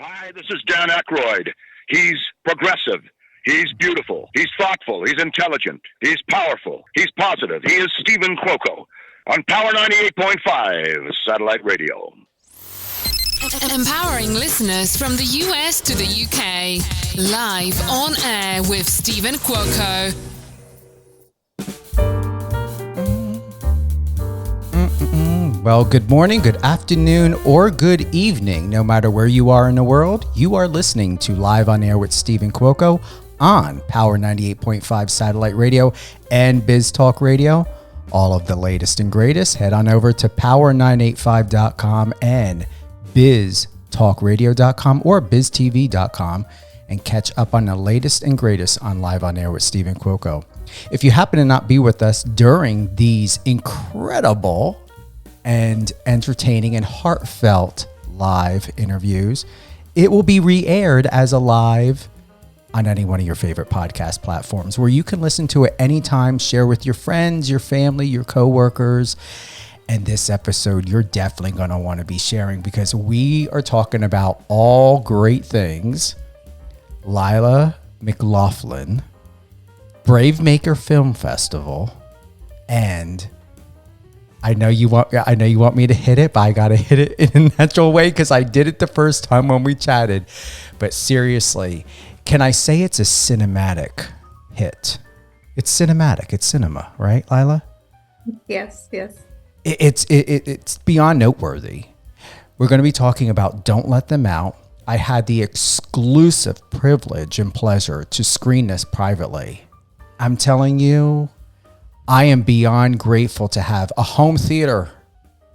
Hi, this is Dan Aykroyd. He's progressive. He's beautiful. He's thoughtful. He's intelligent. He's powerful. He's positive. He is Stephen Cuoco on Power 98.5 Satellite Radio. Empowering listeners from the US to the UK. Live on air with Stephen Cuoco. Well, good morning, good afternoon, or good evening. No matter where you are in the world, you are listening to Live on Air with Stephen Cuoco on Power 98.5 Satellite Radio and Biz Talk Radio. All of the latest and greatest. Head on over to power985.com and biztalkradio.com or biztv.com and catch up on the latest and greatest on Live on Air with Stephen Cuoco. If you happen to not be with us during these incredible and entertaining and heartfelt live interviews, it will be re-aired as a live on any one of your favorite podcast platforms where you can listen to it anytime, share with your friends, your family, your coworkers. And this episode, you're definitely going to want to be sharing because we are talking about all great things. Lila, McLaughlin, Brave Maker Film Festival, and I know you want me to hit it, but I got to hit it in a natural way because I did it the first time when we chatted. But seriously, can I say it's a cinematic hit? It's cinematic. It's cinema, right, Lila? Yes. It's beyond noteworthy. We're going to be talking about Don't Let Them Out. I had the exclusive privilege and pleasure to screen this privately. I'm telling you, I am beyond grateful to have a home theater,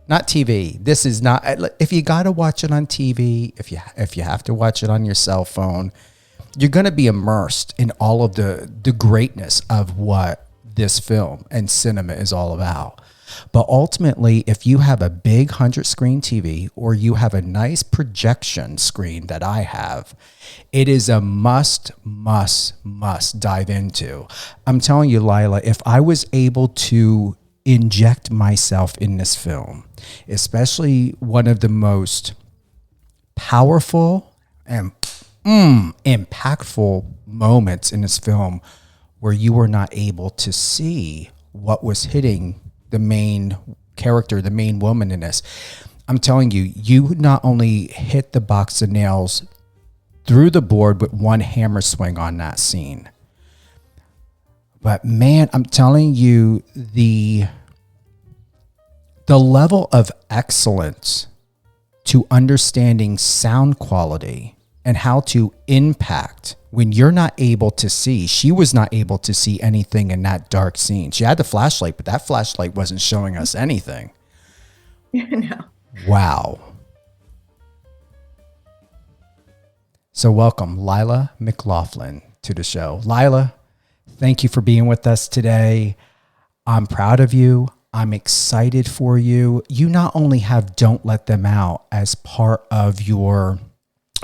not TV. This is not, if you got to watch it on TV, if you have to watch it on your cell phone, you're going to be immersed in all of the greatness of what this film and cinema is all about. But ultimately, if you have a big 100-screen TV or you have a nice projection screen that I have, it is a must dive into. I'm telling you, Lila, if I was able to inject myself in this film, especially one of the most powerful and impactful moments in this film where you were not able to see what was hitting the main character, the main woman in this. I'm telling you, you not only hit the box of nails through the board with one hammer swing on that scene, but man, I'm telling you, the level of excellence to understanding sound quality and how to impact when you're not able to see. She was not able to see anything in that dark scene. She had the flashlight, but that flashlight wasn't showing us anything. No. Wow. So welcome, Lila McLaughlin, to the show. Lila, thank you for being with us today. I'm proud of you. I'm excited for you. You not only have Don't Let Them Out as part of your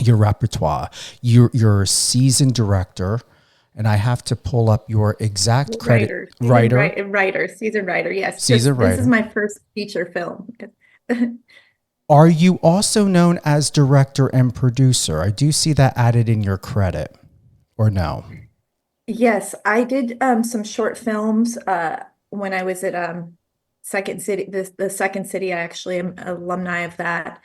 repertoire. You're a seasoned director, and I have to pull up your exact credit. Seasoned writer. Yes. Seasoned writer. This is my first feature film. Are you also known as director and producer? I do see that added in your credit, or no? Yes, I did some short films when I was at Second City. The Second City, I actually am an alumni of that.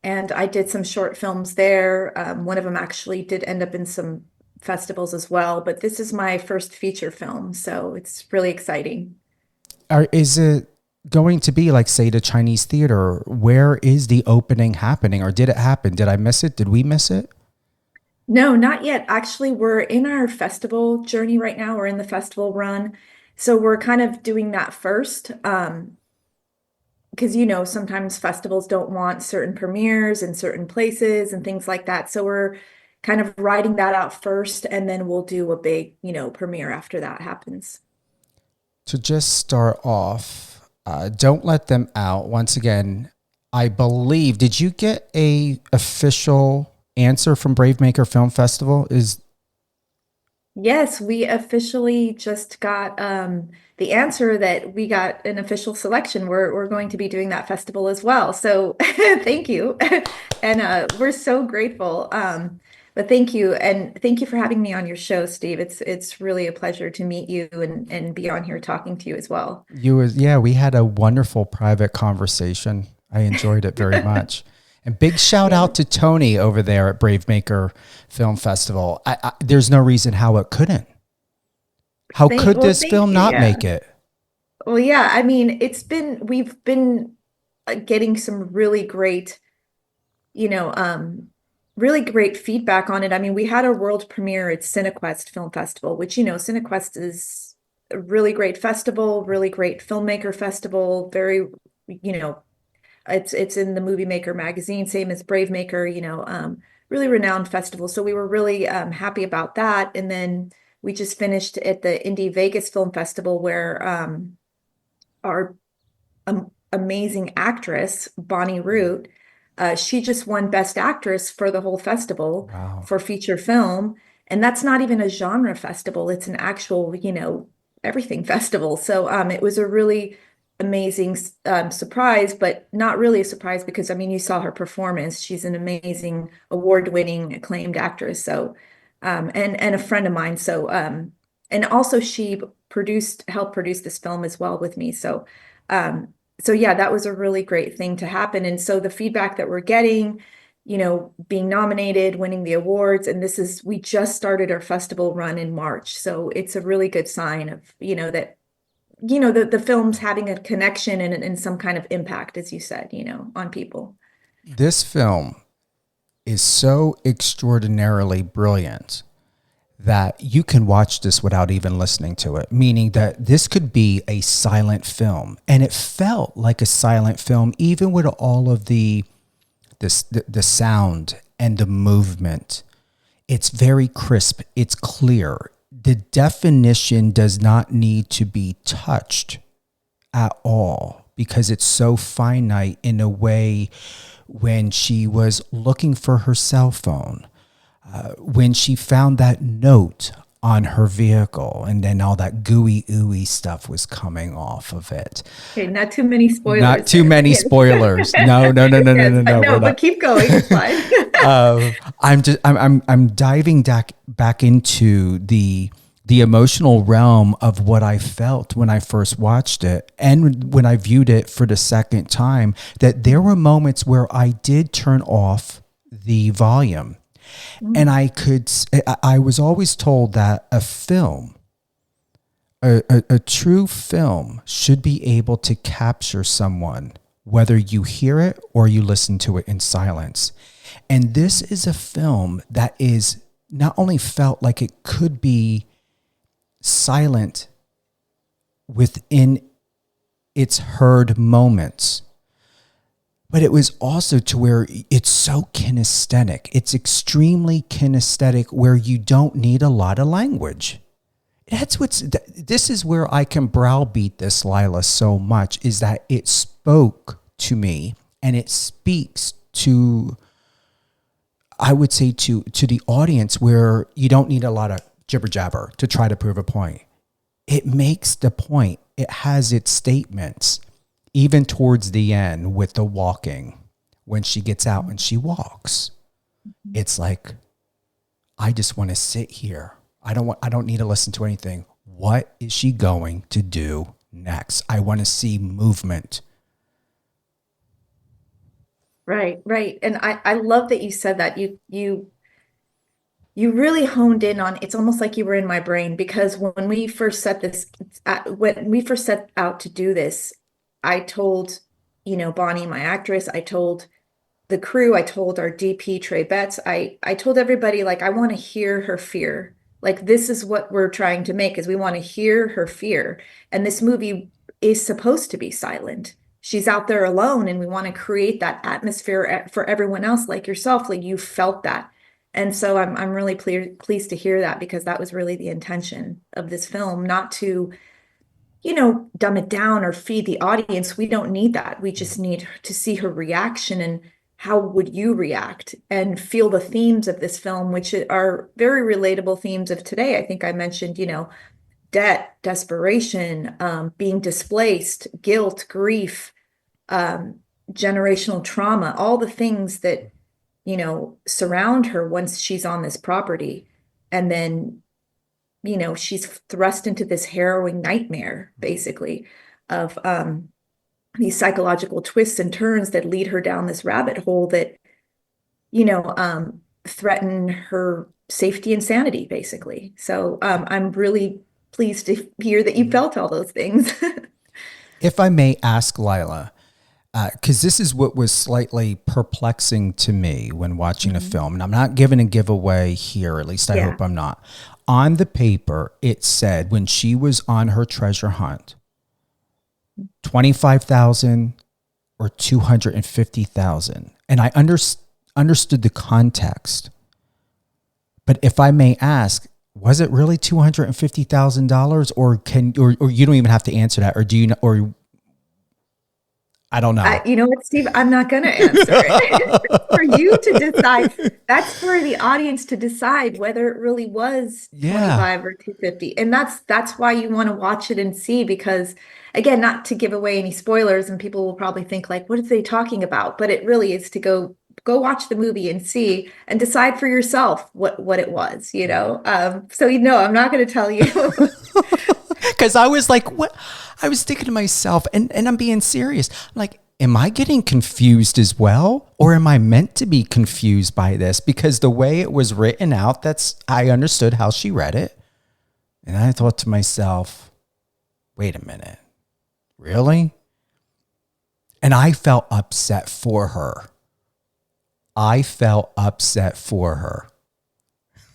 And I did some short films there. One of them actually did end up in some festivals as well. But this is my first feature film, so it's really exciting. Is it going to be like, say, the Chinese theater? Where is the opening happening, or did it happen? Did I miss it? Did we miss it? No, not yet. Actually, we're in our festival journey right now. We're in the festival run. So we're kind of doing that first. Because, sometimes festivals don't want certain premieres in certain places and things like that. So we're kind of writing that out first, and then we'll do a big, premiere after that happens. To just start off, Don't Let Them Out. Once again, I believe, did you get a official answer from Brave Maker Film Festival? Yes, we officially just got the answer that we got an official selection. We're going to be doing that festival as well. So thank you. And we're so grateful. But thank you, and thank you for having me on your show, Steve. It's really a pleasure to meet you and be on here talking to you as well. Yeah, we had a wonderful private conversation. I enjoyed it very much. And big shout Yeah. out to Tony over there at Brave Maker Film Festival. There's no reason how it couldn't. How could this Thank film you. not Yeah. make it? Well, yeah, I mean, we've been getting some really great, you know, really great feedback on it. I mean, we had a world premiere at CineQuest Film Festival, which, CineQuest is a really great festival, really great filmmaker festival, very, you know, it's in the Movie Maker magazine, same as Brave Maker, really renowned festival. So we were really happy about that. And then we just finished at the Indie Vegas Film Festival where our amazing actress, Bonnie Root. She just won Best Actress for the whole festival Wow. for feature film. And that's not even a genre festival, it's an actual, everything festival. So it was a really amazing surprise, but not really a surprise because, I mean, you saw her performance. She's an amazing, award-winning, acclaimed actress. So, and a friend of mine. So, and also she helped produce this film as well with me. Um, so yeah, that was a really great thing to happen. And so the feedback that we're getting, being nominated, winning the awards, and we just started our festival run in March. So it's a really good sign of, that, the film's having a connection and some kind of impact, as you said, on people. This film is so extraordinarily brilliant that you can watch this without even listening to it, meaning that this could be a silent film. And it felt like a silent film, even with all of the sound and the movement. It's very crisp. It's clear. The definition does not need to be touched at all because it's so finite in a way. When she was looking for her cell phone, when she found that note on her vehicle, and then all that gooey ooey stuff was coming off of it. Okay, not too many Not spoilers too there. many Yes. spoilers. No, no, no, no, no, Yes, no, but no. no, We're but not. keep going. It's fine. I'm diving back into the emotional realm of what I felt when I first watched it and when I viewed it for the second time, that there were moments where I did turn off the volume. And I was always told that a film, a true film should be able to capture someone, whether you hear it or you listen to it in silence. And this is a film that is not only felt like it could be silent within its heard moments, but it was also to where it's so kinesthetic. It's extremely kinesthetic where you don't need a lot of language. This is where I can browbeat this, Lila, so much, is that it spoke to me and it speaks to, I would say, to the audience, where you don't need a lot of jibber jabber to try to prove a point. It makes the point. It has its statements, even towards the end with the walking, when she gets out and she walks. It's like, I just want to sit here. I don't need to listen to anything. What is she going to do next? I want to see movement. Right, right. And I love that you said that. You really honed in on, it's almost like you were in my brain, because when we first set out to do this, I told, Bonnie, my actress, I told the crew, I told our DP Trey Betts, I told everybody, like, I want to hear her fear. Like, this is what we're trying to make, is we want to hear her fear. And this movie is supposed to be silent. She's out there alone, and we want to create that atmosphere for everyone else, like yourself, like you felt that. And so I'm really pleased to hear that, because that was really the intention of this film, not to, dumb it down or feed the audience. We don't need that. We just need to see her reaction and how would you react and feel the themes of this film, which are very relatable themes of today. I think I mentioned, debt, desperation, being displaced, guilt, grief, um, generational trauma, all the things that, surround her once she's on this property. And then, she's thrust into this harrowing nightmare, basically, of these psychological twists and turns that lead her down this rabbit hole that, threaten her safety and sanity, basically. So I'm really pleased to hear that you felt all those things. If I may ask Lila, because this is what was slightly perplexing to me when watching a film, and I'm not giving a giveaway here, at least I hope I'm not. On the paper, it said when she was on her treasure hunt, 25,000 or 250,000. And I understood the context. But if I may ask, was it really $250,000, or you don't even have to answer that, or do you know, or I don't know. You know what, Steve? I'm not going to answer it. It's for you to decide. That's for the audience to decide whether it really was 25 or 250. And that's why you want to watch it and see, because again, not to give away any spoilers, and people will probably think like, what are they talking about? But it really is to go watch the movie and see and decide for yourself what it was, So I'm not going to tell you. Because I was like, what? I was thinking to myself, and I'm being serious. I'm like, am I getting confused as well? Or am I meant to be confused by this? Because the way it was written out, I understood how she read it. And I thought to myself, wait a minute, really? And I felt upset for her.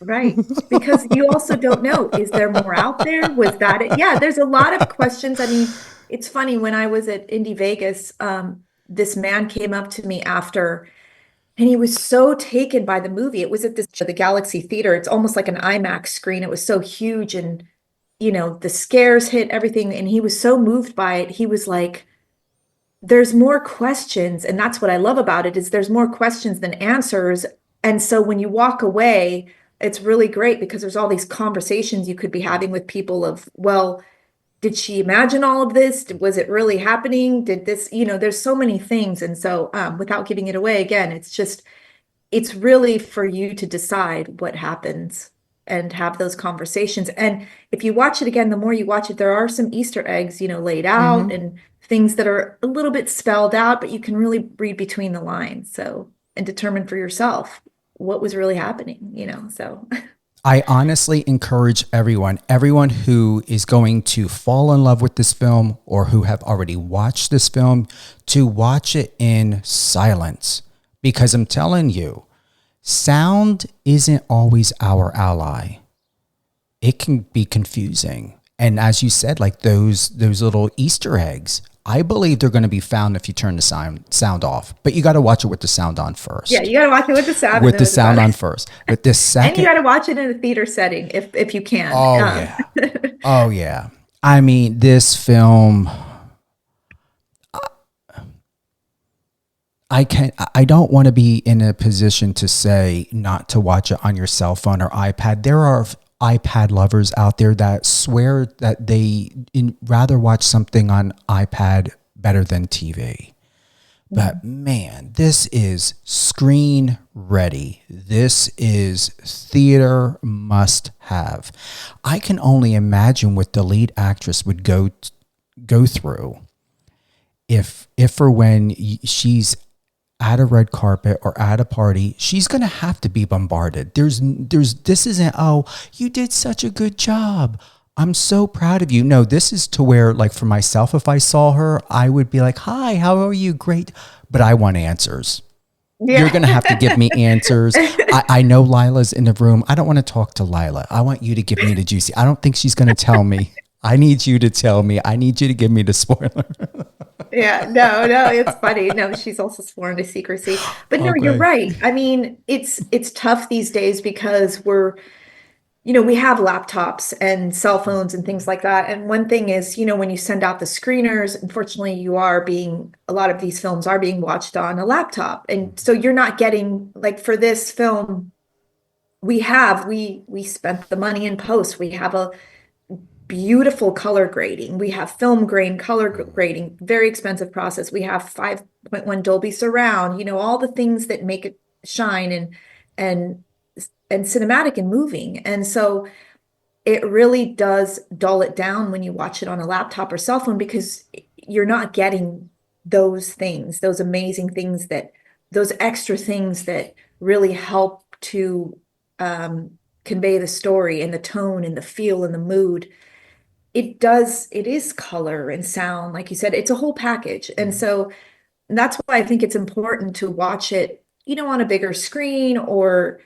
Right. Because you also don't know, is there more out there? Was that it? Yeah, there's a lot of questions. I mean, it's funny, when I was at Indie Vegas, this man came up to me after, and he was so taken by the movie. It was at the Galaxy Theater. It's almost like an IMAX screen. It was so huge, and, the scares hit everything. And he was so moved by it. He was like, there's more questions. And that's what I love about it, is there's more questions than answers. And so when you walk away, it's really great, because there's all these conversations you could be having with people of, well, did she imagine all of this? Was it really happening? Did this, there's so many things. And so without giving it away, again, it's really for you to decide what happens and have those conversations. And if you watch it again, the more you watch it, there are some Easter eggs, laid out, and things that are a little bit spelled out, but you can really read between the lines. So, and determine for yourself what was really happening, so. I honestly encourage everyone who is going to fall in love with this film, or who have already watched this film, to watch it in silence. Because I'm telling you, sound isn't always our ally. It can be confusing. And as you said, like those little Easter eggs, I believe they're going to be found if you turn the sound off. But you got to watch it with the sound on first. Yeah, you got to watch it with the sound. With the sound on first. But this second, and you got to watch it in a theater setting if you can. Oh yeah. Oh yeah. I mean, this film. I don't want to be in a position to say not to watch it on your cell phone or iPad. There are iPad lovers out there that swear that they rather watch something on iPad better than TV. But man, this is screen ready. This is theater must have. I can only imagine what the lead actress would go through if or when she's at a red carpet or at a party. She's going to have to be bombarded. This isn't, oh, you did such a good job, I'm so proud of you. No, this is to where, like, for myself, if I saw her, I would be like, hi, how are you? Great. But I want answers. Yeah. You're going to have to give me answers. I know Lila's in the room. I don't want to talk to Lila. I want you to give me the juicy. I don't think she's going to tell me. I need you to tell me. I need you to give me the spoiler. Yeah, no, it's funny. No, she's also sworn to secrecy. But no, okay. You're right. I mean, it's tough these days because we're, we have laptops and cell phones and things like that. And one thing is, when you send out the screeners, unfortunately, a lot of these films are being watched on a laptop. And so you're not getting, like for this film, we spent the money in post. We have a beautiful color grading. We have film grain color grading, very expensive process. We have 5.1 Dolby surround, all the things that make it shine and cinematic and moving. And so it really does dull it down when you watch it on a laptop or cell phone, because you're not getting those things, those amazing things, those extra things that really help to convey the story and the tone and the feel and the mood. It is color and sound, like you said, it's a whole package. And so that's why I think it's important to watch it, on a bigger screen or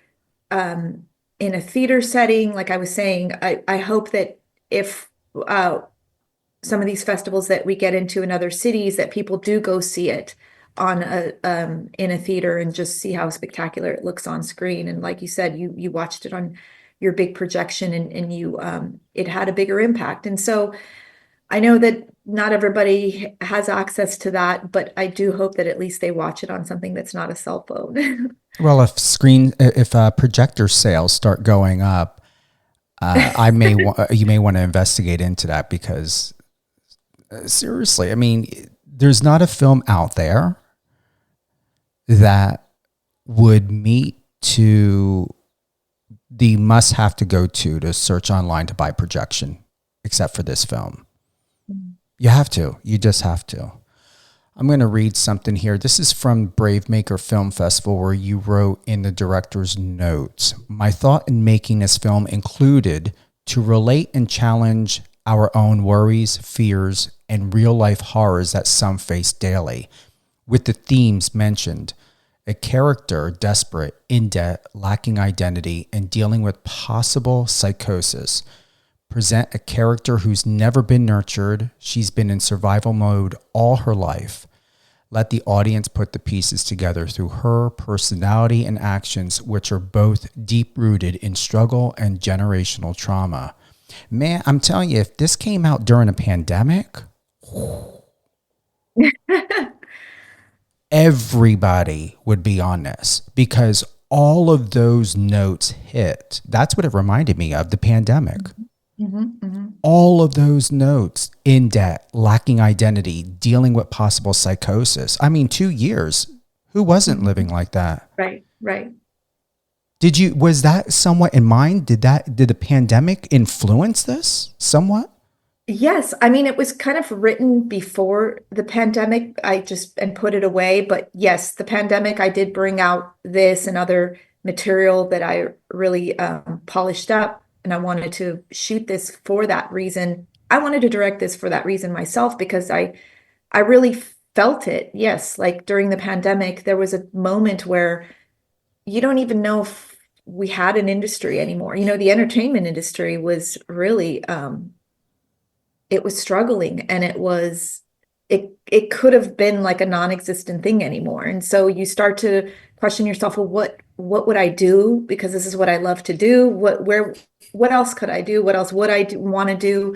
in a theater setting. Like I was saying, I hope that if some of these festivals that we get into in other cities, that people do go see it in a theater and just see how spectacular it looks on screen. And like you said, you watched it on your big projection and you it had a bigger impact. And so I know that not everybody has access to that, but I do hope that at least they watch it on something that's not a cell phone. Well, if projector sales start going up, you may want to investigate into that, because seriously, I mean, there's not a film out there that would meet to the must have to go to search online to buy projection, except for this film. You have to. You just have to. I'm going to read something here. This is from Brave Maker Film Festival, where you wrote in the director's notes, "My thought in making this film included to relate and challenge our own worries, fears, and real-life horrors that some face daily. With the themes mentioned, a character desperate, in debt, lacking identity, and dealing with possible psychosis. Present a character who's never been nurtured. She's been in survival mode all her life. Let the audience put the pieces together through her personality and actions, which are both deep-rooted in struggle and generational trauma." Man, I'm telling you, if this came out during a pandemic, everybody would be on this, because all of those notes hit. That's what it reminded me of, the pandemic. Mm-hmm, mm-hmm. All of those notes: in debt, lacking identity, dealing with possible psychosis. I mean, 2 years. Who wasn't living like that? Right, right. Was that somewhat in mind? Did the pandemic influence this somewhat? Yes, I mean, it was kind of written before the pandemic. I just and put it away. But yes, the pandemic, I did bring out this and other material that I really polished up. And I wanted to shoot this for that reason. I wanted to direct this for that reason myself, because I really felt it. Yes, like during the pandemic, there was a moment where you don't even know if we had an industry anymore. The entertainment industry was really it was struggling, and it could have been like a non-existent thing anymore. And so you start to question yourself, well, what would I do? Because this is what I love to do. What else could I do? What else would I want to do?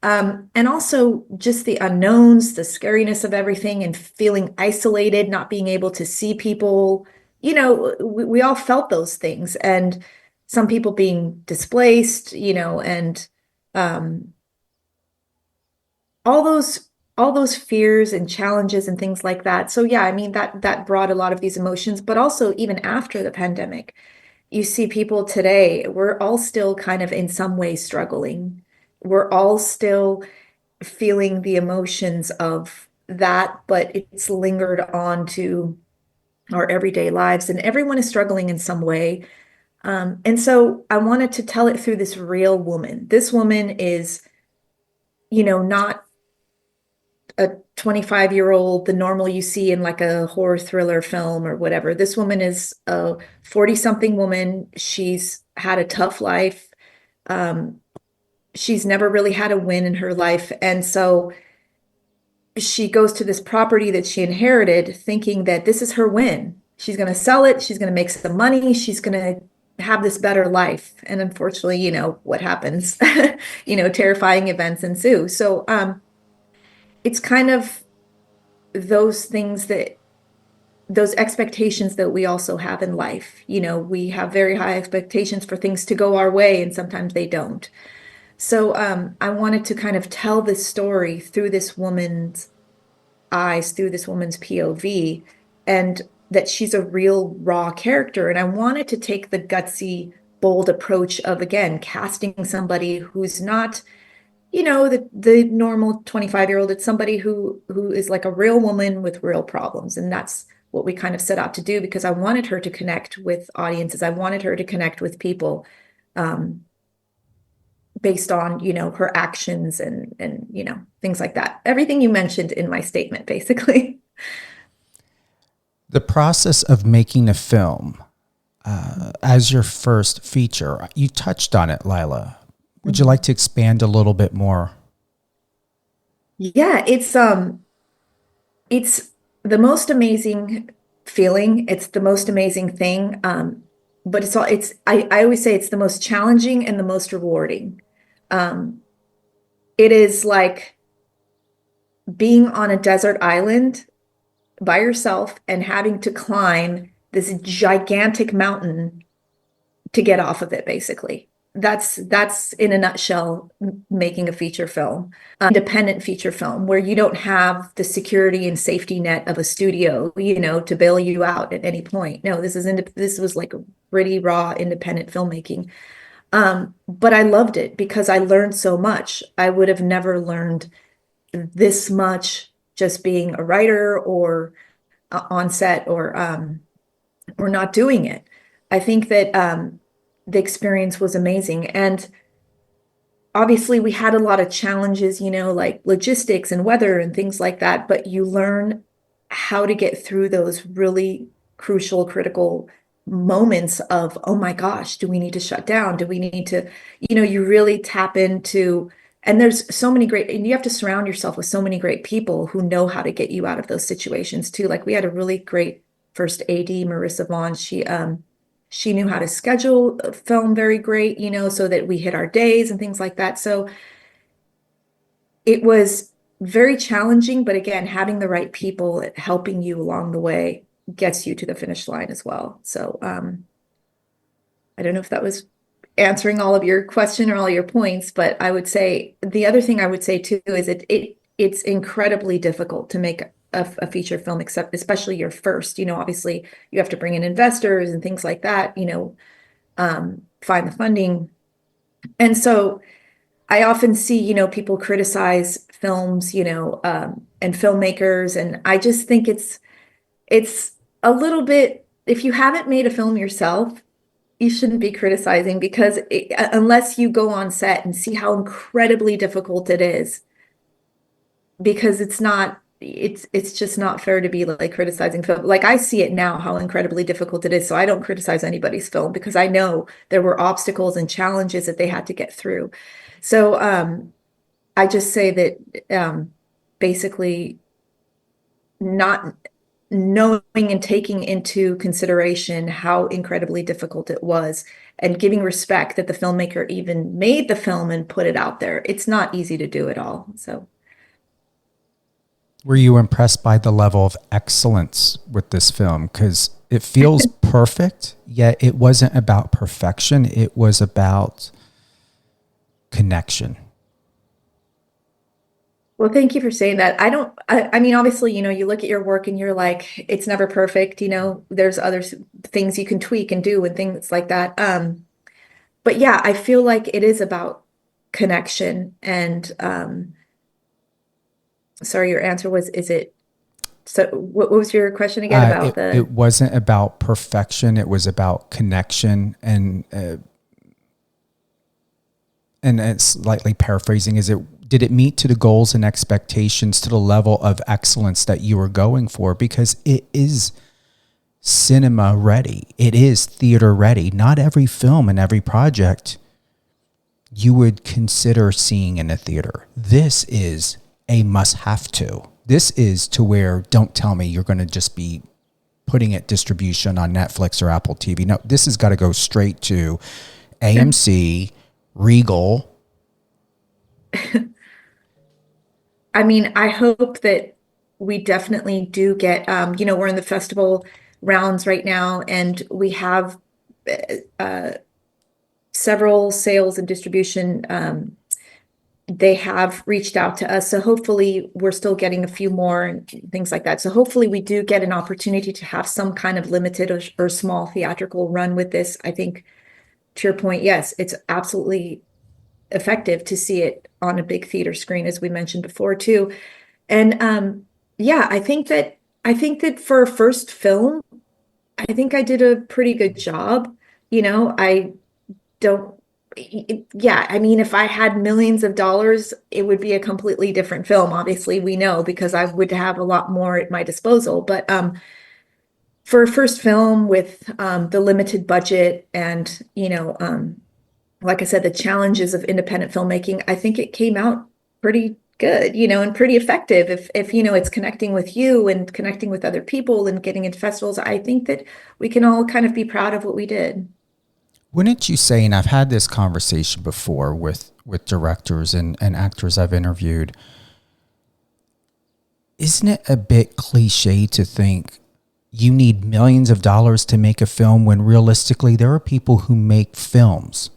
And also just the unknowns, the scariness of everything, and feeling isolated, not being able to see people. We all felt those things, and some people being displaced, and all those fears and challenges and things like that. So yeah, I mean, that brought a lot of these emotions. But also, even after the pandemic, you see people today, we're all still kind of in some way struggling. We're all still feeling the emotions of that, but it's lingered on to our everyday lives, and everyone is struggling in some way. And so I wanted to tell it through this real woman. This woman is, not a 25-year-old, the normal you see in like a horror thriller film or whatever. This woman is a 40-something woman. She's had a tough life. She's never really had a win in her life. And so she goes to this property that she inherited thinking that this is her win. She's going to sell it. She's going to make some money. She's going to have this better life. And unfortunately, what happens, terrifying events ensue. So it's kind of those things those expectations that we also have in life. We have very high expectations for things to go our way, and sometimes they don't. So I wanted to kind of tell this story through this woman's eyes, through this woman's POV, and that she's a real raw character. And I wanted to take the gutsy, bold approach of, again, casting somebody who's not, the normal 25-year-old. It's somebody who is like a real woman with real problems. And that's what we kind of set out to do, because I wanted her to connect with audiences. I wanted her to connect with people based on, her actions and things like that. Everything you mentioned in my statement, basically. The process of making a film as your first feature, you touched on it, Lila. Would you like to expand a little bit more? Yeah, it's the most amazing feeling. It's the most amazing thing. But I always say it's the most challenging and the most rewarding. It is like being on a desert island by yourself and having to climb this gigantic mountain to get off of it, basically. That's in a nutshell making a feature film, independent feature film, where you don't have the security and safety net of a studio, to bail you out at any point. No, this was like a pretty raw independent filmmaking. But I loved it because I learned so much. I would have never learned this much just being a writer or on set or not doing it. I think that the experience was amazing. And obviously we had a lot of challenges, like logistics and weather and things like that, but you learn how to get through those really crucial, critical moments of, oh my gosh, do we need to shut down? Do we need to, you really tap into, and there's so many and you have to surround yourself with so many great people who know how to get you out of those situations too. Like we had a really great first AD, Marissa Vaughn. She knew how to schedule a film very great, so that we hit our days and things like that. So it was very challenging, but again, having the right people helping you along the way gets you to the finish line as well. So I don't know if that was answering all of your question or all your points, but I would say the other thing I would say too is it's incredibly difficult to make a feature film, especially your first. Obviously you have to bring in investors and things like that, find the funding. And so I often see, people criticize films, and filmmakers, and I just think it's a little bit, if you haven't made a film yourself, you shouldn't be criticizing, because unless you go on set and see how incredibly difficult it is, because it's just not fair to be like criticizing film. Like I see it now, how incredibly difficult it is. So I don't criticize anybody's film because I know there were obstacles and challenges that they had to get through. So I just say that basically not knowing and taking into consideration how incredibly difficult it was and giving respect that the filmmaker even made the film and put it out there. It's not easy to do it all. So. Were you impressed by the level of excellence with this film? Because it feels perfect, yet it wasn't about perfection. It was about connection. Well, thank you for saying that. I mean, obviously, you look at your work and you're like, it's never perfect. There's other things you can tweak and do and things like that. But yeah, I feel like it is about connection and, sorry, your answer was, so what was your question again about it wasn't about perfection. It was about connection and it's slightly paraphrasing. Did it meet to the goals and expectations to the level of excellence that you were going for? Because it is cinema ready. It is theater ready. Not every film and every project you would consider seeing in a theater. This is a must have to. This is to where don't tell me you're going to just be putting it distribution on Netflix or Apple TV. No, this has got to go straight to AMC, Regal. I mean, I hope that we definitely do get, we're in the festival rounds right now, and we have several sales and distribution. They have reached out to us. So hopefully we're still getting a few more and things like that. So hopefully we do get an opportunity to have some kind of limited or small theatrical run with this. I think, to your point, yes, it's absolutely effective to see it on a big theater screen, as we mentioned before too. And yeah, I think that for a first film, I think I did a pretty good job. I don't, yeah, I mean, if I had millions of dollars, it would be a completely different film. Obviously, we know, because I would have a lot more at my disposal. But for a first film with the limited budget and, like I said, the challenges of independent filmmaking, I think it came out pretty good, and pretty effective. If it's connecting with you and connecting with other people and getting into festivals, I think that we can all kind of be proud of what we did. Wouldn't you say, and I've had this conversation before with directors and actors I've interviewed, isn't it a bit cliche to think you need millions of dollars to make a film when realistically there are people who make films,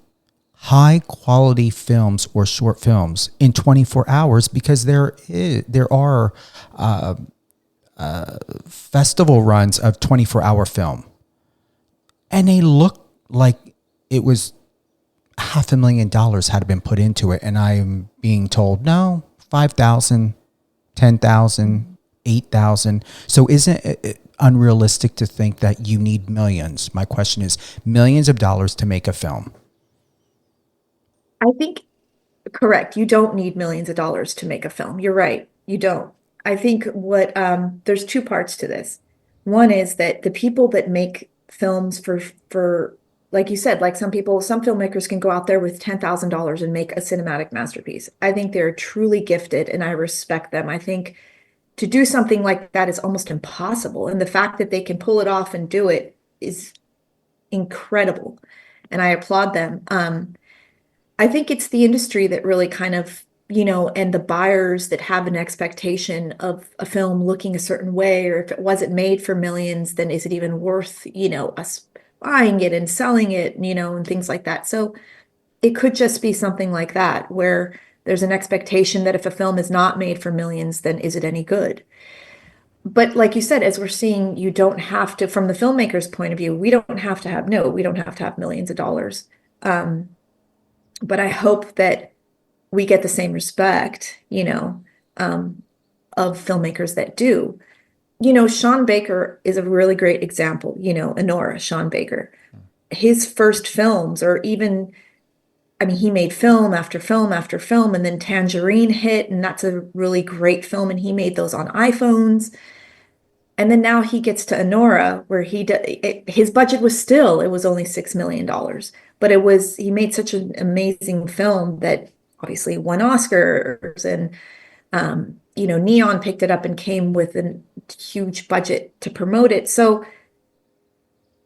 high quality films or short films, in 24 hours because there are festival runs of 24-hour film, and they look like it was $500,000 had been put into it, and I'm being told no, 5,000, 10,000, 8,000. So isn't it unrealistic to think that you need millions? My question is, millions of dollars to make a film. I think, correct. You don't need millions of dollars to make a film. You're right. You don't. I think there's two parts to this. One is that the people that make films for like you said, like some filmmakers can go out there with $10,000 and make a cinematic masterpiece. I think they're truly gifted and I respect them. I think to do something like that is almost impossible. And the fact that they can pull it off and do it is incredible. And I applaud them. I think it's the industry that really kind of, and the buyers that have an expectation of a film looking a certain way, or if it wasn't made for millions, then is it even worth, us buying it and selling it, and things like that. So it could just be something like that, where there's an expectation that if a film is not made for millions, then is it any good? But like you said, as we're seeing, you don't have to, from the filmmaker's point of view, we don't have to have millions of dollars. But I hope that we get the same respect, of filmmakers that do. Sean Baker is a really great example, Anora, Sean Baker. His first films, or even, he made film after film after film, and then Tangerine hit, and that's a really great film, and he made those on iPhones. And then now he gets to Anora, where his budget was it was only $6 million. But he made such an amazing film that obviously won Oscars, and, Neon picked it up and came with a huge budget to promote it. So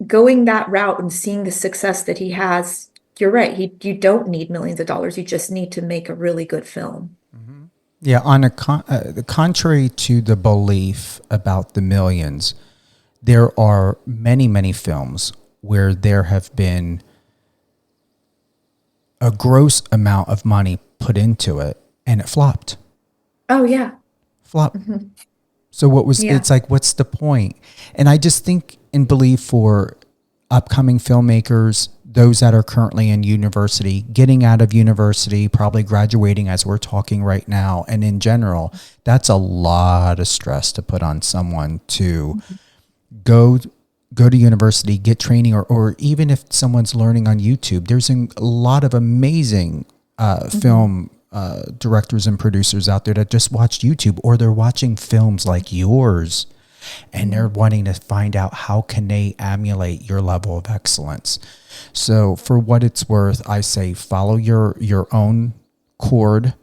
going that route and seeing the success that he has, you're right. You don't need millions of dollars. You just need to make a really good film. Mm-hmm. Yeah. On the contrary to the belief about the millions, there are many, many films where there have been a gross amount of money put into it and it flopped. Oh yeah. Flop. Mm-hmm. So it's like, what's the point? And I just think and believe for upcoming filmmakers, those that are currently in university, getting out of university, probably graduating as we're talking right now, and in general, that's a lot of stress to put on someone to go to university, get training, or even if someone's learning on YouTube, there's a lot of amazing film directors and producers out there that just watch YouTube, or they're watching films like yours and they're wanting to find out how can they emulate your level of excellence. So for what it's worth, I say follow your own chord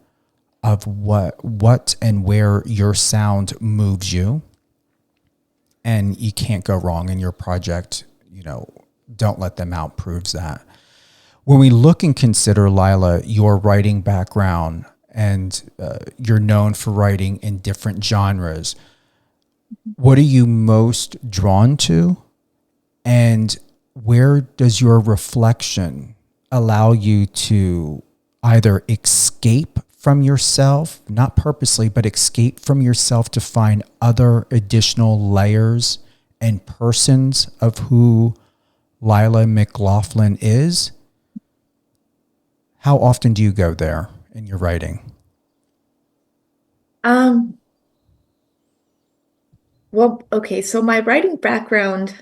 of what and where your sound moves you. and you can't go wrong in your project. You know, Don't Let Them Out proves that. When we look and consider, Lila, your writing background, and you're known for writing in different genres, what are you most drawn to? And where does your reflection allow you to either escape from yourself, not purposely, but escape from yourself to find other additional layers and persons of who Lila McLaughlin is? How often do you go there in your writing? Well, okay, so my writing background,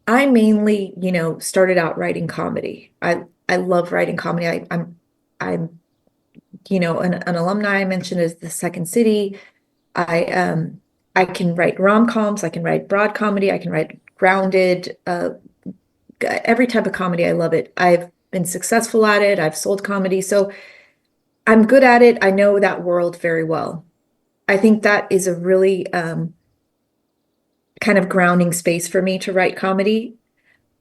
I mainly, started out writing comedy. I love writing comedy. I'm an alumni I mentioned is the Second City. I can write rom-coms, I can write broad comedy, I can write grounded, every type of comedy. I love it. I've been successful at it. I've sold comedy, so I'm good at it. I know that world very well. I think that is a really kind of grounding space for me to write comedy.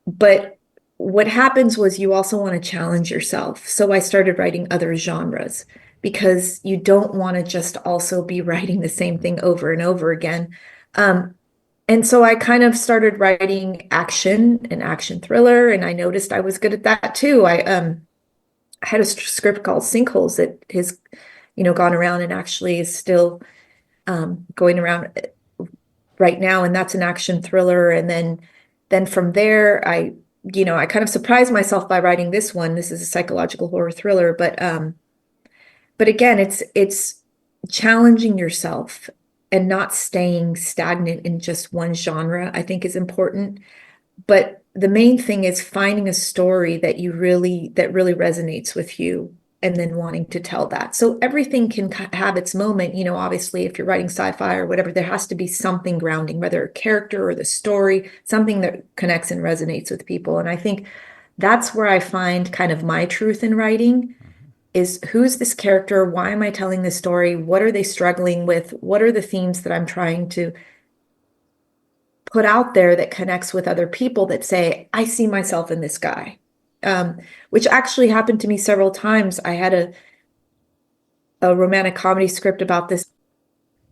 But what happens was you also want to challenge yourself. So I started writing other genres because you don't want to just also be writing the same thing over and over again. And so I kind of started writing action and action thriller, and I noticed I was good at that too. I had a script called Sinkholes that has, gone around and actually is still going around right now, and that's an action thriller. And then from there, I kind of surprised myself by writing this one. This is a psychological horror thriller, but again, it's challenging yourself and not staying stagnant in just one genre, I think is important. But the main thing is finding a story that really resonates with you and then wanting to tell that. So everything can have its moment. Obviously, if you're writing sci-fi or whatever, there has to be something grounding, whether a character or the story, something that connects and resonates with people. And I think that's where I find kind of my truth in writing is, who's this character? Why am I telling this story? What are they struggling with? What are the themes that I'm trying to put out there that connects with other people that say, I see myself in this guy? Which actually happened to me several times. I had a romantic comedy script about this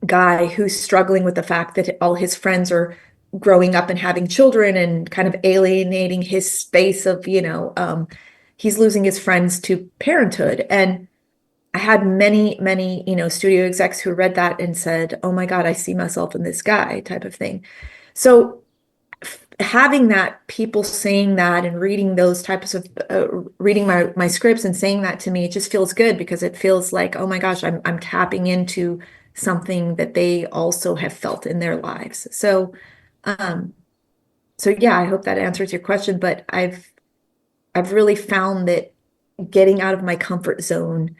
guy who's struggling with the fact that all his friends are growing up and having children and kind of alienating his space of, he's losing his friends to parenthood. And I had many, many, studio execs who read that and said, oh my God, I see myself in this guy, type of thing. So having that, people saying that and reading those types of reading my scripts and saying that to me, it just feels good, because it feels like, oh my gosh, I'm tapping into something that they also have felt in their lives. So yeah, I hope that answers your question, but I've really found that getting out of my comfort zone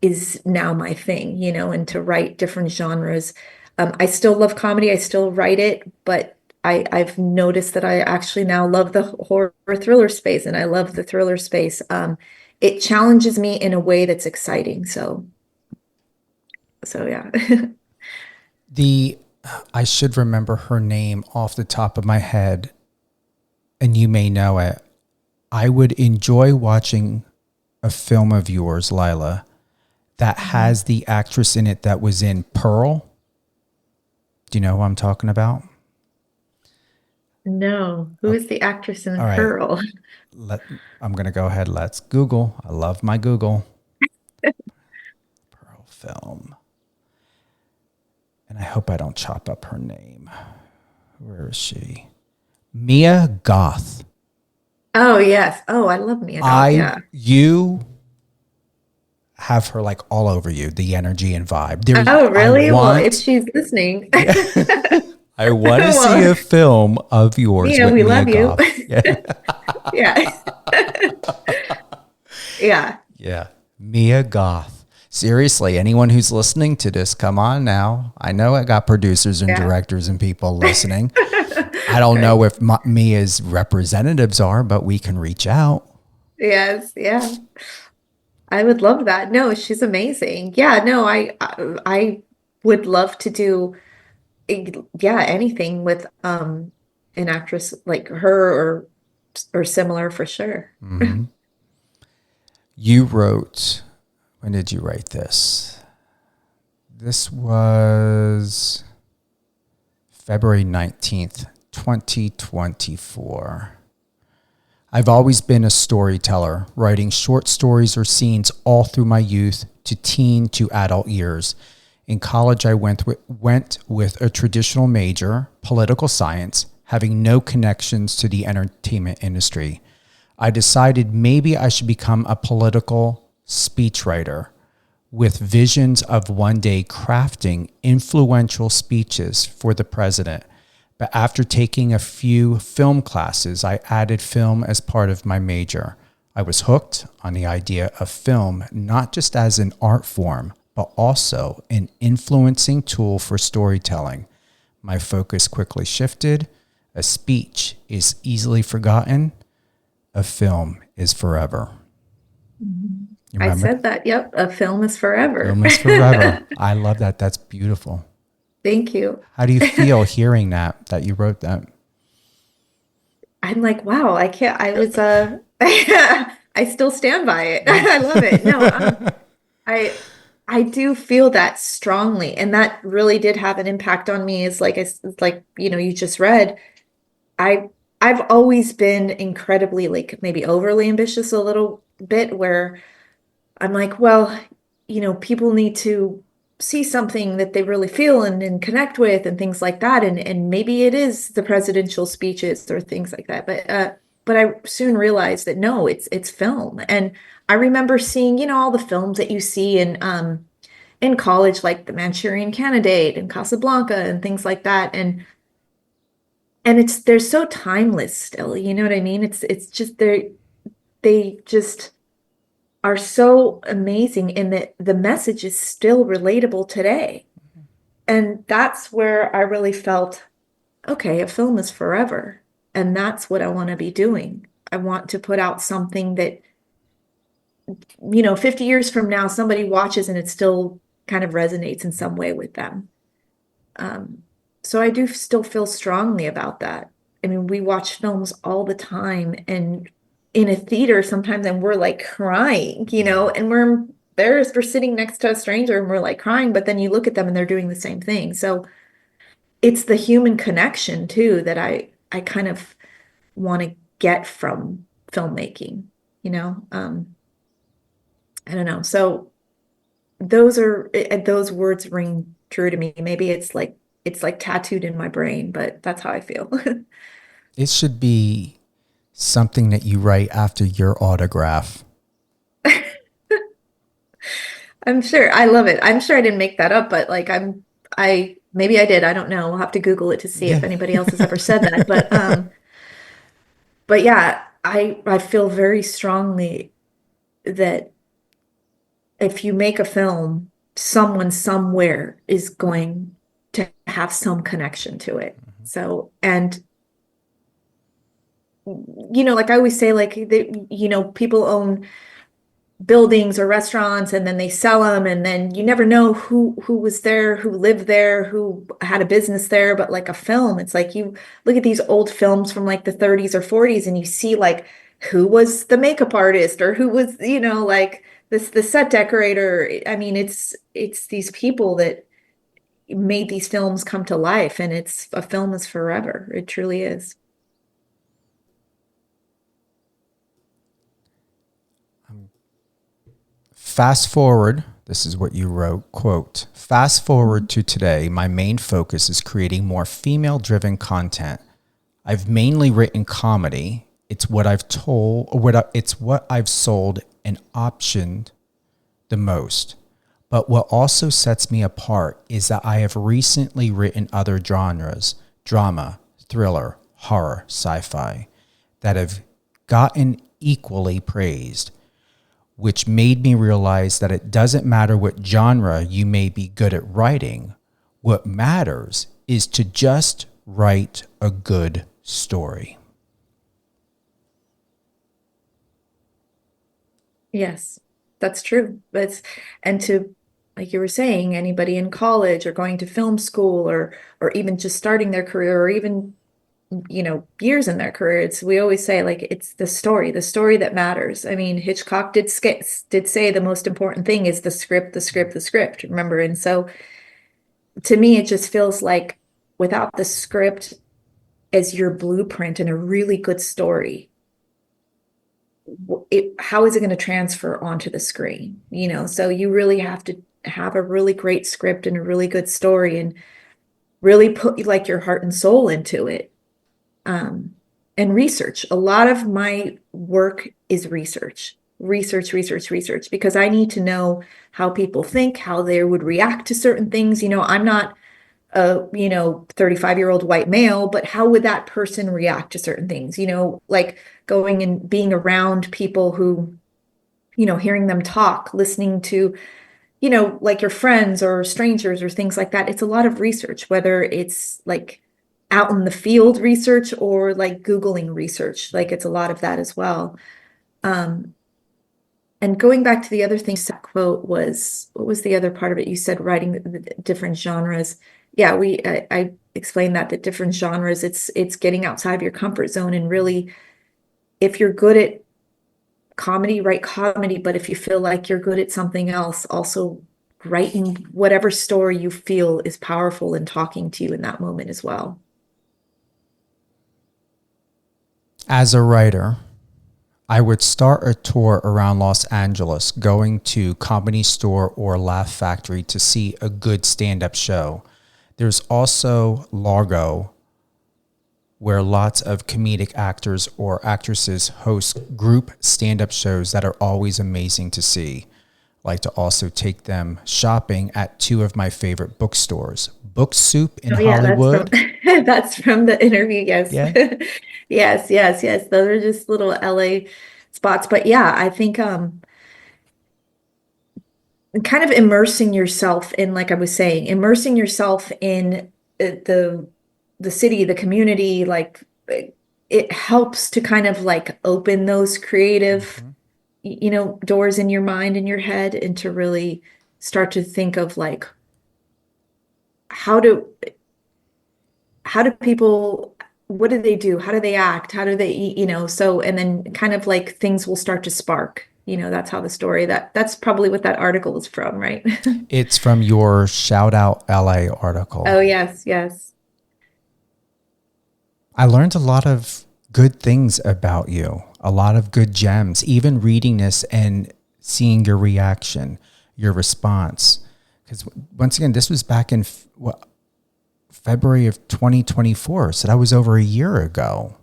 is now my thing, and to write different genres. I still love comedy, I still write it, but I've noticed that I actually now love the horror thriller space, and I love the thriller space. It challenges me in a way that's exciting. So yeah. I should remember her name off the top of my head, and you may know it. I would enjoy watching a film of yours, Lila, that has the actress in it that was in Pearl. Do you know who I'm talking about? No. Who is the actress in All right. Pearl? I'm going to go ahead. Let's Google. I love my Google. Pearl film. And I hope I don't chop up her name. Where is she? Mia Goth. Oh, yes. Oh, I love Mia Goth. Yeah. You have her like all over you, the energy and vibe. Oh, really? Well, if she's listening. I want to see a film of yours. Yeah, with we Mia love you. Goth. Yeah. Yeah. Yeah. Mia Goth. Seriously, anyone who's listening to this, come on now. I know I got producers and directors and people listening. I don't know if Mia's representatives are, but we can reach out. Yes. Yeah. I would love that. No, she's amazing. Yeah. No, I would love to do, yeah, anything with an actress like her or similar for sure. You wrote, when did you write this? This was February 19th, 2024. I've always been a storyteller, writing short stories or scenes all through my youth to teen to adult years. In college, I went with a traditional major, political science, having no connections to the entertainment industry. I decided maybe I should become a political speechwriter with visions of one day crafting influential speeches for the president. But after taking a few film classes, I added film as part of my major. I was hooked on the idea of film, not just as an art form, but also an influencing tool for storytelling. My focus quickly shifted. A speech is easily forgotten. A film is forever. You I remember? said that. Yep. A film is forever. Film is forever. I love that. That's beautiful. Thank you. How do you feel hearing that you wrote that? I'm like, wow, I can't, I was, I still stand by it. I love it. No, I, I do feel that strongly. And that really did have an impact on me is like, it's like, you just read, I, I've always been incredibly like maybe overly ambitious a little bit where I'm like, well, people need to see something that they really feel and connect with and things like that. And maybe it is the presidential speeches or things like that. But I soon realized that no, it's film. And I remember seeing, all the films that you see in college, like The Manchurian Candidate and Casablanca and things like that. And they're so timeless still, you know what I mean? It's just they just are so amazing in that the message is still relatable today. And that's where I really felt, okay, a film is forever. And that's what I want to be doing. I want to put out something that, 50 years from now, somebody watches and it still kind of resonates in some way with them. So I do still feel strongly about that. I mean, we watch films all the time and in a theater sometimes and we're like crying, and we're embarrassed. We're sitting next to a stranger and we're like crying, but then you look at them and they're doing the same thing. So it's the human connection too that I kind of want to get from filmmaking, I don't know. So those words ring true to me. Maybe it's like tattooed in my brain, but that's how I feel. It should be something that you write after your autograph. I'm sure. I love it. I'm sure I didn't make that up, but like maybe I did. I don't know. We'll have to Google it to see if Yeah. anybody else has ever said that. But yeah, I feel very strongly that if you make a film, someone somewhere is going to have some connection to it. So, and like I always say, like people own buildings or restaurants and then they sell them and then you never know who was there, who lived there, who had a business there. But like a film, it's like you look at these old films from like the 30s or 40s and you see like who was the makeup artist or who was, like the set decorator. I mean, it's these people that made these films come to life, and it's a film is forever. It truly is. Fast forward, this is what you wrote, quote, fast forward to today, my main focus is creating more female-driven content. I've mainly written comedy. It's what I've told, it's what I've sold and optioned the most. But what also sets me apart is that I have recently written other genres, drama, thriller, horror, sci-fi, that have gotten equally praised, which made me realize that it doesn't matter what genre you may be good at writing. What matters is to just write a good story. Yes, that's true. And to like you were saying, anybody in college or going to film school or even just starting their career or even, years in their career, we always say like it's the story that matters. I mean, Hitchcock did say the most important thing is the script, the script, the script, remember? And so to me, it just feels like without the script as your blueprint and a really good story, how is it going to transfer onto the screen? So you really have to have a really great script and a really good story and really put like your heart and soul into it. And research. A lot of my work is research, because I need to know how people think, how they would react to certain things. I'm not a 35-year-old white male, but how would that person react to certain things? Like going and being around people who, hearing them talk, listening to, like your friends or strangers or things like that. It's a lot of research, whether it's like out in the field research or like Googling research. Like it's a lot of that as well. And going back to the other thing, that quote was, what was the other part of it? You said writing the different genres. Yeah, I explained that different genres, it's getting outside of your comfort zone and really, if you're good at comedy, write comedy, but if you feel like you're good at something else, also writing whatever story you feel is powerful and talking to you in that moment as well. As a writer, I would start a tour around Los Angeles, going to Comedy Store or Laugh Factory to see a good stand-up show. There's also Largo, where lots of comedic actors or actresses host group stand-up shows that are always amazing to see. I like to also take them shopping at two of my favorite bookstores, Book Soup in Hollywood. That's from the interview. Yes. Yeah. Yes. Those are just little LA spots. But yeah, I think kind of immersing yourself in, like I was saying, immersing yourself in the city, the community, like it helps to kind of like open those creative, doors in your mind and your head, and to really start to think of like, how do people, what do they do? How do they act? How do they eat? So, and then kind of like things will start to spark. That's how the story, that's probably what that article is from, right? It's from your Shout Out LA article. Oh, yes. I learned a lot of good things about you, a lot of good gems, even reading this and seeing your reaction, your response. Because once again, this was back in February of 2024. So that was over a year ago,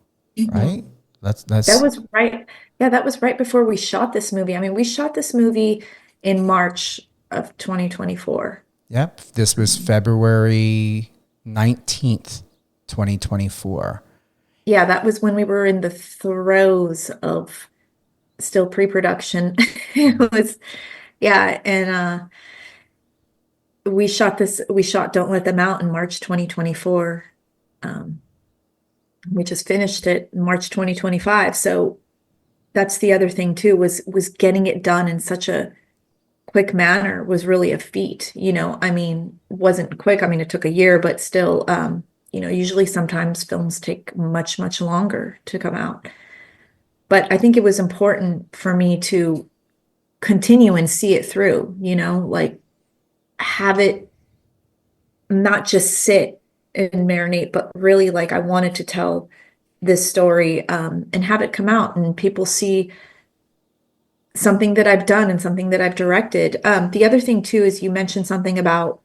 right? That was right. Yeah, that was right before we shot this movie. I mean, we shot this movie in March of 2024. Yep. This was February 19th, 2024. Yeah, that was when we were in the throes of still pre-production. It was, yeah, and we shot Don't Let Them Out in March 2024. We just finished it in March 2025. So that's the other thing too, was getting it done in such a quick manner was really a feat. I mean, it wasn't quick. I mean, it took a year, but still, usually sometimes films take much, much longer to come out. But I think it was important for me to continue and see it through, like have it not just sit and marinate, but really like I wanted to tell this story and have it come out and people see something that I've done and something that I've directed. The other thing too is you mentioned something about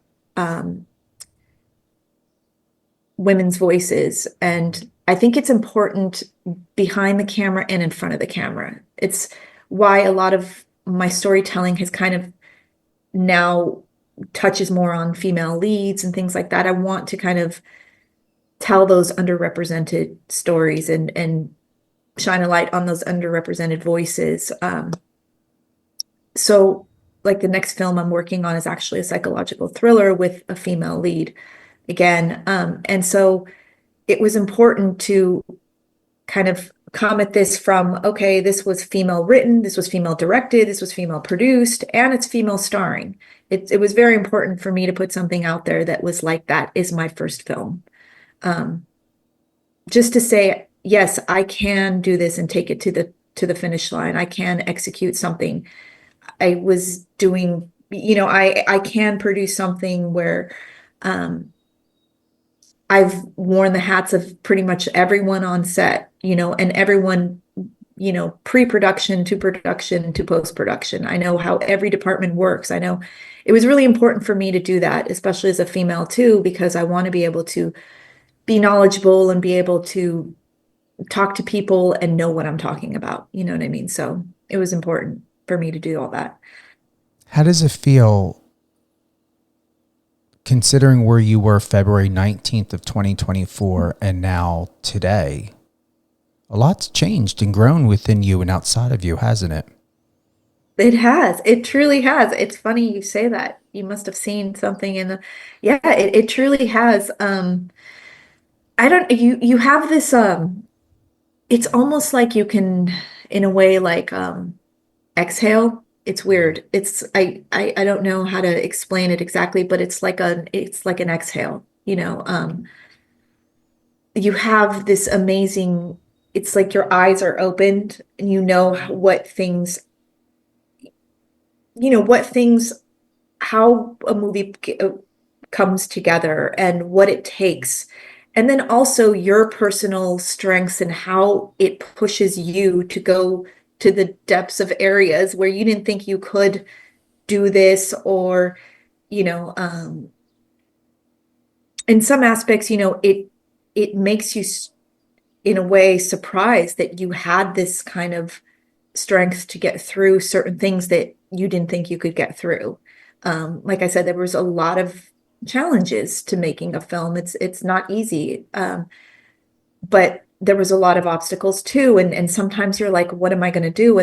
women's voices, and I think it's important behind the camera and in front of the camera. It's why a lot of my storytelling has kind of now touches more on female leads and things like that. I want to kind of tell those underrepresented stories and shine a light on those underrepresented voices. So like the next film I'm working on is actually a psychological thriller with a female lead again. And so it was important to kind of come at this from, okay, this was female written, this was female directed, this was female produced, and it's female starring. It was very important for me to put something out there that was like, that is my first film. Just to say, yes, I can do this and take it to the finish line. I can execute something. I was doing, I can produce something where I've worn the hats of pretty much everyone on set, and everyone, pre-production to production to post-production. I know how every department works. I know it was really important for me to do that, especially as a female too, because I want to be able to be knowledgeable and be able to talk to people and know what I'm talking about. You know what I mean? So it was important for me to do all that. How does it feel considering where you were February 19th of 2024 and now today? A lot's changed and grown within you and outside of you, hasn't it? It has. It truly has. It's funny you say that. You must have seen something yeah, it truly has. You have this, it's almost like you can, in a way, like, exhale. It's weird. I don't know how to explain it exactly, but it's like an exhale, you have this amazing, it's like your eyes are opened and how a movie comes together and what it takes. And then also your personal strengths and how it pushes you to go to the depths of areas where you didn't think you could do this, or, in some aspects, it makes you in a way surprised that you had this kind of strength to get through certain things that you didn't think you could get through. Like I said, there was a lot of challenges to making a film. It's not easy. But there was a lot of obstacles too. And sometimes you're like, what am I going to do?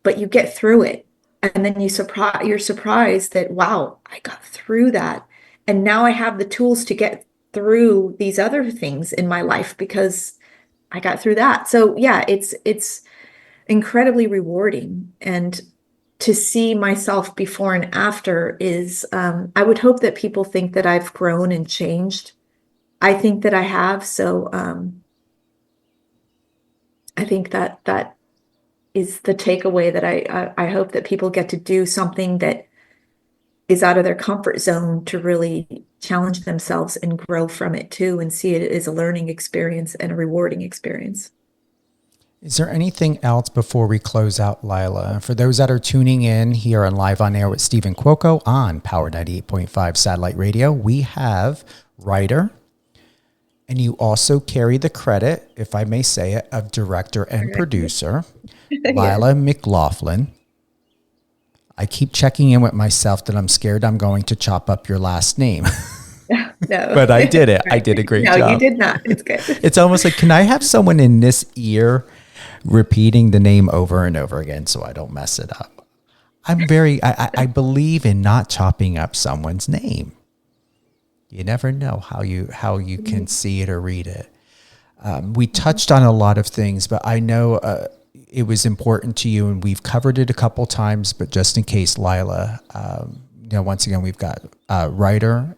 But you get through it. And then you're surprised that, wow, I got through that. And now I have the tools to get through these other things in my life because I got through that. So yeah, it's incredibly rewarding. And to see myself before and after is, I would hope that people think that I've grown and changed. I think that I have. So, I think that is the takeaway, that I hope that people get to do something that is out of their comfort zone to really challenge themselves and grow from it too, and see it as a learning experience and a rewarding experience. Is there anything else before we close out, Lila? For those that are tuning in here on Live on Air with Stephen Cuoco on Power 98.5 Satellite Radio, we have writer, and you also carry the credit, if I may say it, of director and producer, Lila McLaughlin. I keep checking in with myself that I'm scared I'm going to chop up your last name. No. But I did it. I did a great job. No, you did not. It's good. It's almost like, can I have someone in this ear repeating the name over and over again so I don't mess it up? I believe in not chopping up someone's name. You never know how you can see it or read it. We touched on a lot of things, but I know it was important to you, and we've covered it a couple times, but just in case, Lila, once again, we've got writer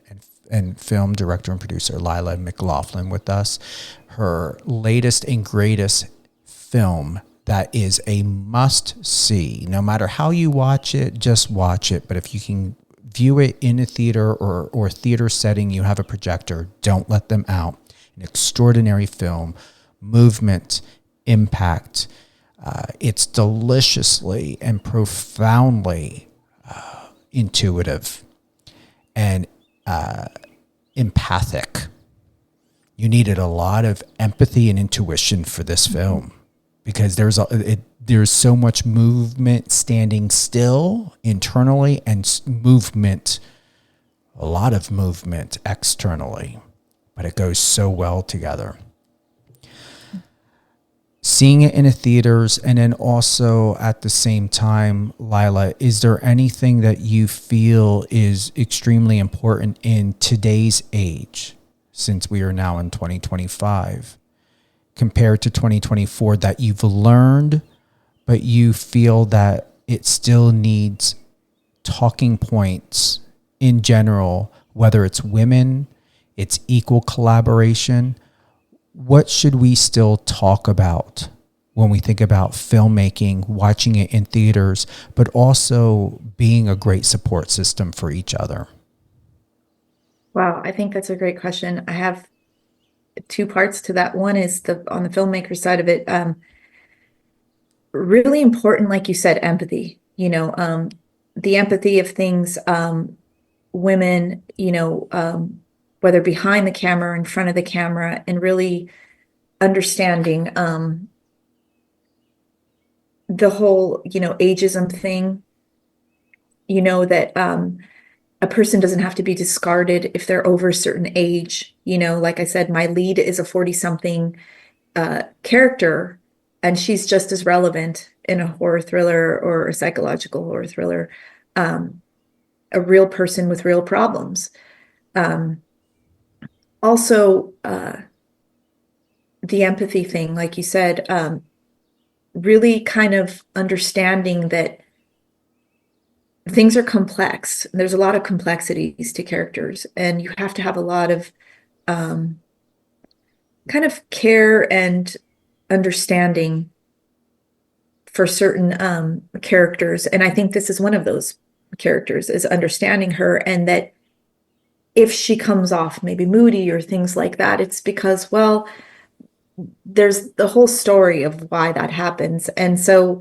and film director and producer Lila McLaughlin with us. Her latest and greatest film that is a must see. No matter how you watch it, just watch it. But if you can view it in a theater or theater setting, you have a projector, don't let them out. An extraordinary film, movement, impact. It's deliciously and profoundly intuitive and empathic. You needed a lot of empathy and intuition for this film, because there's so much movement standing still internally, and a lot of movement externally, but it goes so well together. Seeing it in the theaters, and then also at the same time, Lila, is there anything that you feel is extremely important in today's age, since we are now in 2025, compared to 2024 that you've learned, but you feel that it still needs talking points in general, whether it's women, it's equal collaboration? What should we still talk about when we think about filmmaking, watching it in theaters, but also being a great support system for each other? Wow, I think that's a great question. I have two parts to that. One is on the filmmaker side of it, really important, like you said, empathy. The empathy of things, women, whether behind the camera or in front of the camera, and really understanding the whole, ageism thing. That a person doesn't have to be discarded if they're over a certain age. Like I said, my lead is a 40-something character, and she's just as relevant in a horror thriller or a psychological horror thriller, a real person with real problems. Also, the empathy thing, like you said, really kind of understanding that things are complex. There's a lot of complexities to characters, and you have to have a lot of kind of care and understanding for certain characters. And I think this is one of those characters, is understanding her, and that if she comes off maybe moody or things like that, it's because, well, there's the whole story of why that happens. And so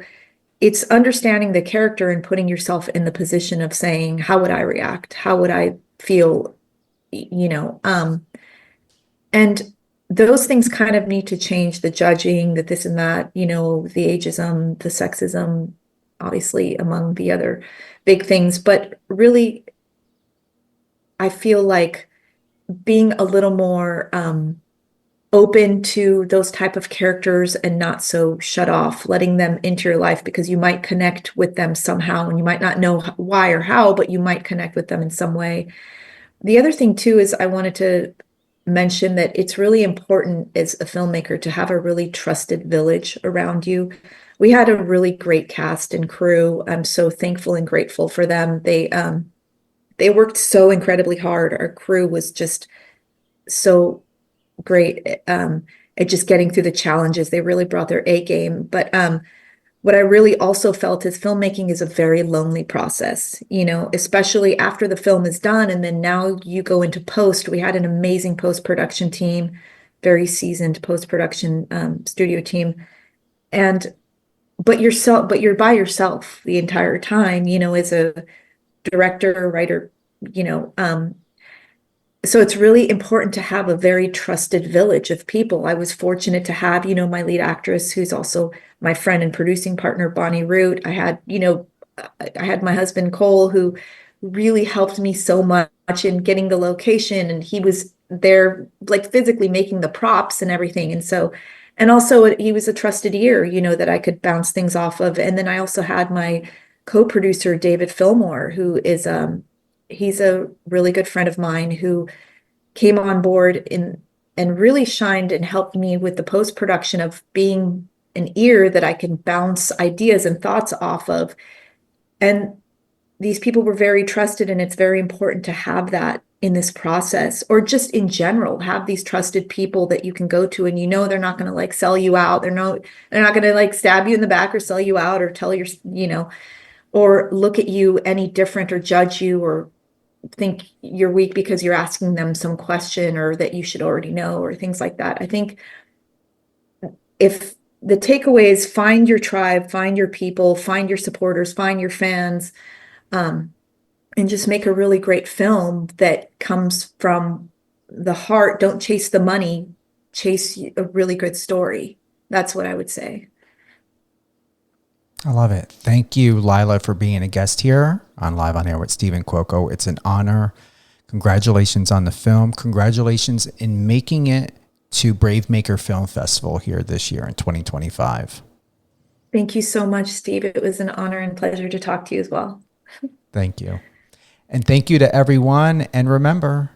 it's understanding the character and putting yourself in the position of saying, how would I react? How would I feel? And those things kind of need to change, the judging, that this and that, the ageism, the sexism, obviously among the other big things. But really, I feel like being a little more open to those type of characters and not so shut off, letting them into your life, because you might connect with them somehow, and you might not know why or how, but you might connect with them in some way. The other thing too is I wanted to mention that it's really important as a filmmaker to have a really trusted village around you. We had a really great cast and crew. I'm so thankful and grateful for them. They worked so incredibly hard. Our crew was just so great at just getting through the challenges. They really brought their A game. But what I really also felt is filmmaking is a very lonely process, especially after the film is done. And then now you go into post. We had an amazing post-production team, very seasoned post-production studio team. But you're by yourself the entire time, as a director, writer, so it's really important to have a very trusted village of people. I was fortunate to have, my lead actress, who's also my friend and producing partner, Bonnie Root. I had my husband, Cole, who really helped me so much in getting the location. And he was there, like physically making the props and everything. And also he was a trusted ear, that I could bounce things off of. And then I also had my co-producer, David Fillmore, who is, he's a really good friend of mine who came on board and really shined and helped me with the post-production of being an ear that I can bounce ideas and thoughts off of. And these people were very trusted, and it's very important to have that in this process, or just in general, have these trusted people that you can go to, and they're not going to like sell you out. They're not going to like stab you in the back or sell you out or tell your, or look at you any different or judge you or think you're weak because you're asking them some question or that you should already know or things like that. I think if the takeaway is find your tribe, find your people, find your supporters, find your fans, and just make a really great film that comes from the heart. Don't chase the money, chase a really good story. That's what I would say. I love it. Thank you, Lila, for being a guest here on Live on Air with Stephen Cuoco. It's an honor. Congratulations on the film. Congratulations in making it to Brave Maker Film Festival here this year in 2025. Thank you so much, Steve. It was an honor and pleasure to talk to you as well. Thank you. And thank you to everyone. And remember,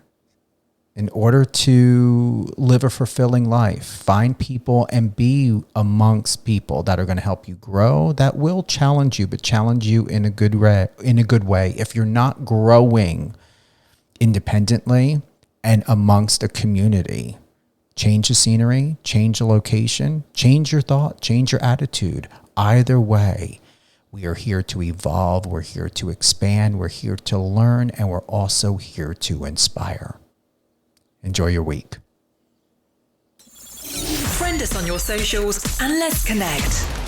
In order to live a fulfilling life, find people and be amongst people that are going to help you grow, that will challenge you, but challenge you in a good way. If you're not growing independently and amongst a community, change the scenery, change the location, change your thought, change your attitude. Either way, we are here to evolve. We're here to expand. We're here to learn. And we're also here to inspire. Enjoy your week. Friend us on your socials and let's connect.